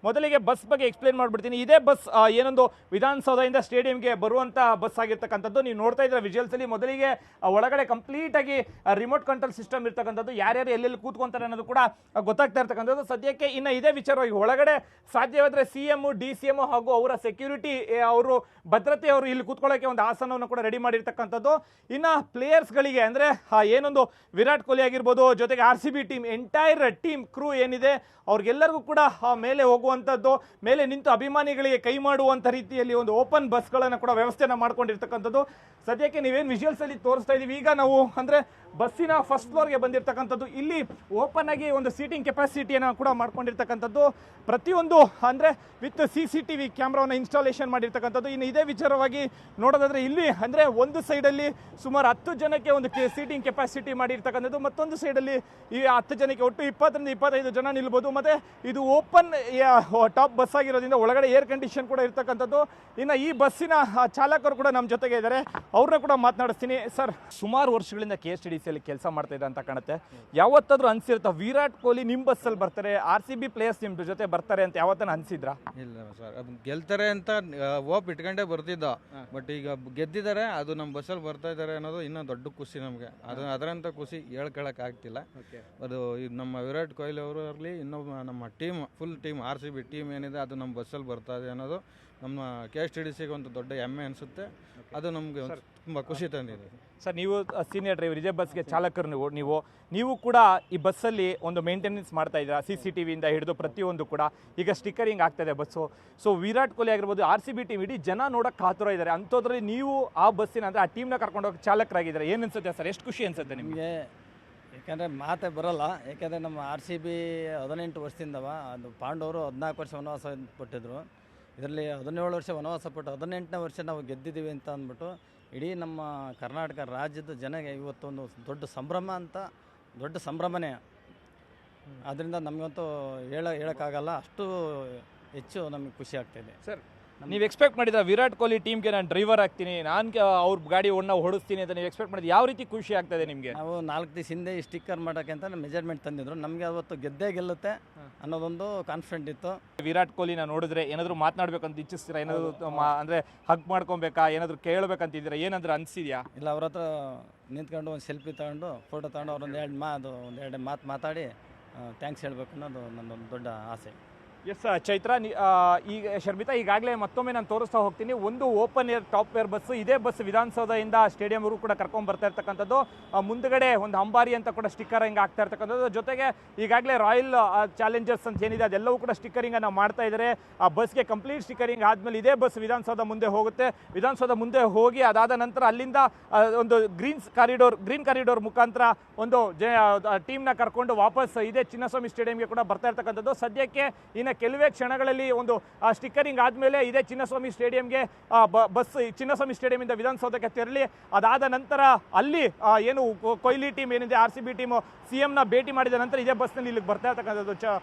ಮೊದಲಿಗೆ ಬಸ್ ಬಗ್ಗೆ ಎಕ್ಸ್ಪ್ಲೇನ್ ಮಾಡ್ಬಿಡ್ತೀನಿ. ಇದೇ ಬಸ್ ಏನೊಂದು ವಿಧಾನಸೌಧದಿಂದ ಸ್ಟೇಡಿಯಂಗೆ ಬರುವಂಥ ಬಸ್ ಆಗಿರ್ತಕ್ಕಂಥದ್ದು. ನೀವು ನೋಡ್ತಾ ಇದ್ರೆ ವಿಜುವಲ್ಸಲ್ಲಿ ಮೊದಲಿಗೆ ಒಳಗಡೆ ಕಂಪ್ಲೀಟ್ ಆಗಿ ರಿಮೋಟ್ ಕಂಟ್ರೋಲ್ ಸಿಸ್ಟಮ್ ಇರ್ತಕ್ಕಂಥದ್ದು, ಯಾರ್ಯಾರು ಎಲ್ಲೆಲ್ಲಿ ಕೂತ್ಕೊಂತಾರೆ ಅನ್ನೋದು ಕೂಡ ಗೊತ್ತಾಗ್ತಾ ಇರ್ತಕ್ಕಂಥದ್ದು. ಸದ್ಯಕ್ಕೆ ಇನ್ನು ಇದೇ ವಿಚಾರವಾಗಿ ಒಳಗಡೆ ಸಾಧ್ಯವಾದರೆ CM DCM ಹಾಗೂ ಅವರ ಸೆಕ್ಯೂರಿಟಿ ಅವರು ಭದ್ರತೆ ಅವರು ಇಲ್ಲಿ ಕೂತ್ಕೊಳ್ಳೋಕೆ ಒಂದು ಆಸನವನ್ನು ಕೂಡ ರೆಡಿ ಮಾಡಿರ್ತಕ್ಕಂಥದ್ದು. ಇನ್ನು ಪ್ಲೇಯರ್ಸ್ಗಳಿಗೆ ಅಂದರೆ ಏನೊಂದು ವಿರಾಟ್ ಕೊಹ್ಲಿ ಆಗಿರ್ಬೋದು, ಜೊತೆಗೆ RCB ಟೀಮ್ ಎಂಟೈರ್ ಟೀಮ್ ಕ್ರೂ ಏನಿದೆ ಅವ್ರಿಗೆಲ್ಲರಿಗೂ ಕೂಡ ಮೇಲೆ ಹೋಗುವಂಥದ್ದು, ಮೇಲೆ ನಿಂತು ಅಭಿಮಾನಿಗಳಿಗೆ ಕೈ ಮಾಡುವಂಥ ರೀತಿಯಲ್ಲಿ ಒಂದು ಓಪನ್ ಬಸ್ಗಳನ್ನು ಕೂಡ ವ್ಯವಸ್ಥೆಯನ್ನು ಮಾಡ್ಕೊಂಡಿರ್ತಕ್ಕಂಥದ್ದು. ಸದ್ಯಕ್ಕೆ ನೀವೇನು ವಿಜುವಲ್ಸಲ್ಲಿ ತೋರಿಸ್ತಾ ಇದ್ದೀವಿ, ಈಗ ನಾವು ಅಂದರೆ ಬಸ್ಸಿನ ಫಸ್ಟ್ ಫ್ಲೋರ್ಗೆ ಬಂದಿರತಕ್ಕಂಥದ್ದು. ಇಲ್ಲಿ ಓಪನ್ ಆಗಿ ಒಂದು ಸೀಟಿಂಗ್ ಕೆಪಾಸಿಟಿಯನ್ನು ಕೂಡ ಮಾಡ್ಕೊಂಡಿರ್ತಕ್ಕಂಥದ್ದು. ಪ್ರತಿಯೊಂದು ಅಂದರೆ ವಿತ್ CCTV ಕ್ಯಾಮ್ರಾವನ್ನು ಇನ್ಸ್ಟಾಲೇಷನ್ ಮಾಡಿರ್ತಕ್ಕಂಥದ್ದು. ಇನ್ನು ಇದೇ ವಿಚಾರವಾಗಿ ನೋಡೋದಾದರೆ ಇಲ್ಲಿ ಅಂದರೆ ಒಂದು ಸೈಡಲ್ಲಿ ಸುಮಾರು 10 ಜನಕ್ಕೆ ಒಂದು ಸೀಟಿಂಗ್ ಕೆಪಾಸಿಟಿ ಮಾಡಿರ್ತಕ್ಕಂಥದ್ದು, ಮತ್ತೊಂದು ಸೈಡಲ್ಲಿ ಈ 10 ಜನಕ್ಕೆ ಒಟ್ಟು 20ರಿಂದ 25 ಜನ ನಿಲ್ಬೋದು. ಮತ್ತು ಇದು ಓಪನ್ ಟಾಪ್ ಬಸ್ ಆಗಿರೋದ್ರಿಂದ ಒಳಗಡೆ ಏರ್ ಕಂಡೀಷನ್ ಕೂಡ ಇರ್ತಕ್ಕಂಥದ್ದು. ಇನ್ನು ಈ ಬಸ್ಸಿನ ಚಾಲಕರು ಕೂಡ ನಮ್ಮ ಜೊತೆಗೆ ಇದ್ದಾರೆ, ಅವ್ರನ್ನ ಕೂಡ ಮಾತನಾಡಿಸ್ತೀನಿ. ಸರ್, ಸುಮಾರು ವರ್ಷಗಳಿಂದ KSTDCಯಲ್ಲಿ ಕೆಲಸ ಮಾಡ್ತಾ ಇದೆ ಅಂತ ಕಾಣುತ್ತೆ. ಯಾವತ್ತಾದ್ರೂ ಅನ್ಸಿರುತ್ತಾ ವಿರಾಟ್ ಕೊಹ್ಲಿ ನಿಮ್ಮ ಬಸ್ಸಲ್ಲಿ ಬರ್ತಾರೆ, RCB ಪ್ಲೇಯರ್ಸ್ ನಿಮ್ಮ ಜೊತೆ ಬರ್ತಾರೆ ಅಂತ ಯಾವತ್ತನ ಅನ್ಸಿದ್ರಾ? ಇಲ್ಲ ಸರ್, ಅದು ಗೆಲ್ತಾರೆ ಅಂತ ಹೋಪ್ ಇಟ್ಕೊಂಡೇ ಬರ್ತಿದ್ದ. ಬಟ್ ಈಗ ಗೆದ್ದಿದ್ದಾರೆ, ಅದು ನಮ್ಮ ಬಸ್ಸಲ್ಲಿ ಬರ್ತಾ ಇದ್ದಾರೆ ಅನ್ನೋದು ಇನ್ನೂ ದೊಡ್ಡ ಖುಷಿ ನಮಗೆ. ಅದರಂಥ ಖುಷಿ ಹೇಳ್ಕೊಳಕ್ ಆಗ್ತಿಲ್ಲ. ಅದು ನಮ್ಮ ವಿರಾಟ್ ಕೊಹ್ಲಿ ಅವರು ಇರಲಿ, ಇನ್ನೊಬ್ಬ ನಮ್ಮ team full team RCB team ಏನಿದೆ ಅದು ನಮ್ಮ ಬಸ್ಸಲ್ಲಿ ಬರ್ತಾ ಇದೆ ಅನ್ನೋದು ನಮ್ಮ KSTDCಗೆ ಒಂದು ದೊಡ್ಡ ಹೆಮ್ಮೆ ಅನಿಸುತ್ತೆ. ಅದು ನಮಗೆ ತುಂಬ ಖುಷಿ ತಂದಿದೆ. ಸರ್, ನೀವು ಸೀನಿಯರ್ ಡ್ರೈವರ್, ಇದೇ ಬಸ್ಗೆ ಚಾಲಕರು ನೀವು ಕೂಡ ಈ ಬಸ್ಸಲ್ಲಿ ಒಂದು ಮೇಂಟೆನೆನ್ಸ್ ಮಾಡ್ತಾ ಇದ್ದೀರಾ, CCTVಯಿಂದ ಹಿಡಿದು ಪ್ರತಿಯೊಂದು ಕೂಡ. ಈಗ ಸ್ಟಿಕ್ಕರಿಂಗ್ ಆಗ್ತಾಯಿದೆ ಬಸ್ಸು. ಸೊ ವಿರಾಟ್ ಕೊಹ್ಲಿ ಆಗಿರ್ಬೋದು, RCB ಟೀಮ್ ಇಡೀ ಜನ ನೋಡೋಕೆ ಕಾತುರ ಇದ್ದಾರೆ. ಅಂಥದ್ರಲ್ಲಿ ನೀವು ಆ ಬಸ್ಸಿನ ಅಂದರೆ ಆ ಟೀಮ್ನ ಕರ್ಕೊಂಡು ಹೋಗಿ ಚಾಲಕರಾಗಿದ್ದಾರೆ. ಏನು ಅನ್ಸುತ್ತೆ ಸರ್, ಎಷ್ಟು ಖುಷಿ ಅನ್ಸುತ್ತೆ ನಿಮಗೆ? ಯಾಕೆಂದರೆ ಮಾತೇ ಬರೋಲ್ಲ. ಯಾಕೆಂದರೆ ನಮ್ಮ RCB 18 ವರ್ಷದಿಂದವ, ಅದು ಪಾಂಡವರು 14 ವರ್ಷ ವನವಾಸ ಪಟ್ಟಿದ್ರು. ಇದರಲ್ಲಿ 17 ವರ್ಷ ವನವಾಸ ಪಟ್ಟು 18ನೇ ವರ್ಷ ನಾವು ಗೆದ್ದಿದ್ದೀವಿ ಅಂತ ಅಂದ್ಬಿಟ್ಟು ಇಡೀ ನಮ್ಮ ಕರ್ನಾಟಕ ರಾಜ್ಯದ ಜನಗೆ ಇವತ್ತೊಂದು ದೊಡ್ಡ ಸಂಭ್ರಮ ಅಂತ, ದೊಡ್ಡ ಸಂಭ್ರಮನೇ. ಅದರಿಂದ ನಮಗಂತೂ ಹೇಳೋಕ್ಕಾಗಲ್ಲ, ಅಷ್ಟು ಹೆಚ್ಚು ನಮಗೆ ಖುಷಿ ಆಗ್ತಾಯಿದೆ. ಸರ್, ನೀವು ಎಕ್ಸ್ಪೆಕ್ಟ್ ಮಾಡಿದ ವಿರಾಟ್ ಕೊಹ್ಲಿ ಟೀಮ್ಗೆ ನಾನು ಡ್ರೈವರ್ ಆಗ್ತೀನಿ, ನಾನು ಅವ್ರ ಗಾಡಿ ಹೊಡಿಸ್ತೀನಿ ಅಂತ ನೀವು ಎಕ್ಸ್ಪೆಕ್ಟ್ ಮಾಡಿದ್ದು ಯಾವ ರೀತಿ ಖುಷಿ ಆಗ್ತಾಯಿದೆ ನಿಮಗೆ? ನಾವು 4 ದಿವಸ ಹಿಂದೆ ಈ ಸ್ಟಿಕ್ಕರ್ ಮಾಡೋಕ್ಕೆ ಅಂತ ಮೆಜರ್ಮೆಂಟ್ ತಂದಿದ್ರು. ನಮಗೆ ಅವತ್ತು ಗೆದ್ದೇ ಗೆಲ್ಲುತ್ತೆ ಅನ್ನೋದೊಂದು ಕಾನ್ಫಿಡೆಂಟ್ ಇತ್ತು. ವಿರಾಟ್ ಕೊಹ್ಲಿನ ನೋಡಿದ್ರೆ ಏನಾದರೂ ಮಾತನಾಡ್ಬೇಕಂತ ಇಚ್ಛಿಸ್ತೀರಾ? ಏನಾದರೂ ಅಂದರೆ ಹಗ್ ಮಾಡ್ಕೊಬೇಕಾ, ಏನಾದರೂ ಕೇಳಬೇಕಂತಿದ್ದೀರಾ? ಏನಾದರೂ ಅನಿಸಿದ್ಯಾ? ಇಲ್ಲ, ಅವ್ರ ಹತ್ರ ನಿಂತ್ಕೊಂಡು ಒಂದು ಸೆಲ್ಫಿ ತಗೊಂಡು ಫೋಟೋ ತಗೊಂಡು ಒಂದೆರಡು ಮಾತು ಮಾತಾಡಿ ಥ್ಯಾಂಕ್ಸ್ ಹೇಳಬೇಕು ಅನ್ನೋದು ನನ್ನೊಂದು ದೊಡ್ಡ ಆಸೆ. ಎಸ್ ಚೈತ್ರ, ಈಗ ಶರ್ಮಿತಾ, ಈಗಾಗಲೇ ಮತ್ತೊಮ್ಮೆ ನಾನು ತೋರಿಸ್ತಾ ಹೋಗ್ತೀನಿ. ಒಂದು open air top air bus, ಇದೇ ಬಸ್ ವಿಧಾನಸೌಧದಿಂದ ಸ್ಟೇಡಿಯಂವರೆಗೂ ಕೂಡ ಕರ್ಕೊಂಡು ಬರ್ತಾ ಇರ್ತಕ್ಕಂಥದ್ದು. ಮುಂದುಗಡೆ ಒಂದು ಅಂಬಾರಿ ಅಂತ ಕೂಡ ಸ್ಟಿಕ್ಕರಿಂಗ್ ಆಗ್ತಾ ಇರ್ತಕ್ಕಂಥದ್ದು. ಜೊತೆಗೆ ಈಗಾಗಲೇ ರಾಯಲ್ ಚಾಲೆಂಜರ್ಸ್ ಅಂತ ಏನಿದೆ ಅದೆಲ್ಲವೂ ಕೂಡ ಸ್ಟಿಕ್ಕರಿಂಗನ್ನು ಮಾಡ್ತಾ ಇದ್ದಾರೆ. ಆ ಬಸ್ಗೆ ಕಂಪ್ಲೀಟ್ ಸ್ಟಿಕ್ಕರಿಂಗ್ ಆದಮೇಲೆ ಇದೇ ಬಸ್ ವಿಧಾನಸೌಧ ಮುಂದೆ ಹೋಗುತ್ತೆ. ವಿಧಾನಸೌಧ ಮುಂದೆ ಹೋಗಿ ಅದಾದ ನಂತರ ಅಲ್ಲಿಂದ ಒಂದು ಗ್ರೀನ್ ಕಾರಿಡೋರ್ ಮುಖಾಂತರ ಒಂದು ಟೀಮ್ನ ಕರ್ಕೊಂಡು ವಾಪಸ್ ಇದೇ ಚಿನ್ನಸ್ವಾಮಿ ಸ್ಟೇಡಿಯಂಗೆ ಕೂಡ ಬರ್ತಾ ಇರ್ತಕ್ಕಂಥದ್ದು. ಸದ್ಯಕ್ಕೆ ಇನ್ನು ಕೆಲವೇ ಕ್ಷಣಗಳಲ್ಲಿ ಒಂದು ಸ್ಟಿಕ್ಕರಿಂಗ್ ಆದಮೇಲೆ ಇದೇ ಚಿನ್ನಸ್ವಾಮಿ ಸ್ಟೇಡಿಯಂಗೆ ಬಸ್ ಚಿನ್ನಸ್ವಾಮಿ ಸ್ಟೇಡಿಯಂನಿಂದ ವಿಧಾನಸೌಧಕ್ಕೆ ತೆರಳಿ ಅದಾದ ನಂತರ ಅಲ್ಲಿ ಏನು ಕೊಹ್ಲಿ ಟೀಮ್ ಏನಿದೆ RCB ಟೀಮು CMನ ಭೇಟಿ ಮಾಡಿದ ನಂತರ ಇದೇ ಬಸ್ನಲ್ಲಿ ಇಲ್ಲಿಗೆ ಬರ್ತಾ ಇರ್ತಕ್ಕಂಥದ್ದು.